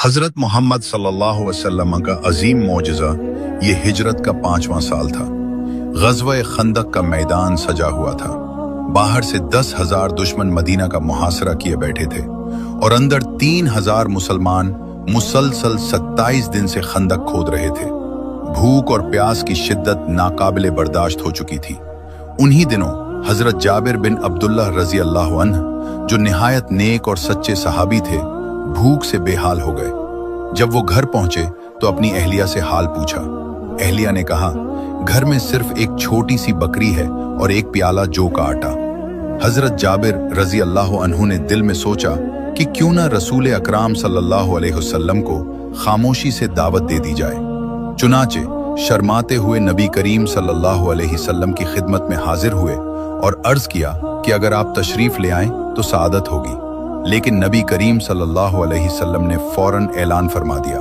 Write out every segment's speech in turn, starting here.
हज़रत मोहम्मद सल्लल्लाहु अलैहि वसल्लम का अजीम मौजज़ा ये हिजरत का 5वां साल था। ग़ज़वा खंदक का मैदान सजा हुआ था। बाहर से 10,000 दुश्मन मदीना का मुहासरा किए बैठे थे और अंदर 3,000 मुसलमान मुसलसल 27 दिन से खंदक खोद रहे थे। भूख और प्यास की शिद्दत नाकाबिले बर्दाश्त हो चुकी थी। उन्हीं दिनों हज़रत जाबिर बिन अब्दुल्लाह रज़ी अल्लाह अन्हु, जो निहायत नेक और सच्चे सहाबी थे, भूख से बेहाल हो गए। जब वो घर पहुंचे तो अपनी अहलिया से हाल पूछा। अहलिया ने कहा, घर में सिर्फ एक छोटी सी बकरी है और एक प्याला जौ का आटा। हजरत जाबिर रजी अल्लाह अन्हु ने दिल में सोचा कि क्यों ना रसूल अकराम सल्लल्लाहु अलैहि वसल्लम को खामोशी से दावत दे दी जाए। चुनाचे शर्माते हुए नबी करीम सल्लल्लाहु अलैहि वसल्लम की खिदमत में हाजिर हुए और अर्ज किया कि अगर आप तशरीफ ले आएं तो सादत होगी। लेकिन नबी करीम सल्लल्लाहु अलैहि वसल्लम ने फौरन ऐलान फरमा दिया,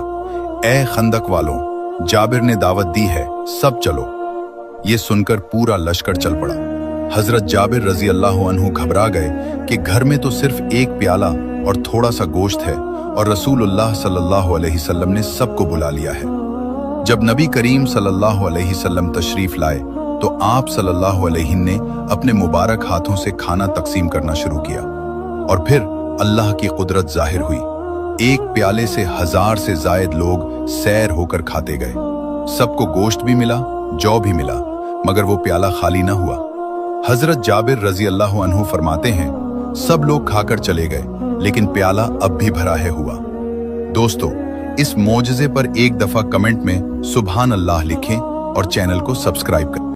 ए खंदक वालों, जाबिर ने दावत दी है, सब चलो। ये सुनकर पूरा लश्कर चल पड़ा। हजरत जाबिर रजी अल्लाह अन्हु घबरा गए कि घर में तो सिर्फ एक प्याला और थोड़ा सा गोश्त है और रसूलुल्लाह सल्लल्लाहु अलैहि वसल्लम ने सबको बुला लिया है। जब नबी करीम सल्लल्लाहु अलैहि वसल्लम तशरीफ लाए तो आप सल्लल्लाहु अलैहि ने अपने मुबारक हाथों से खाना तकसीम करना शुरू किया और फिर अल्लाह की कुदरत जाहिर हुई। एक प्याले से 1000 से जायद लोग सैर होकर खाते गए। सबको गोश्त भी मिला, जौ भी मिला, मगर वो प्याला खाली ना हुआ। हजरत जाबिर रजी अल्लाह अन्हु फरमाते हैं, सब लोग खाकर चले गए लेकिन प्याला अब भी भरा है हुआ। दोस्तों, इस मौजज़े पर एक दफा कमेंट में सुभान अल्लाह लिखें और चैनल को सब्सक्राइब करें।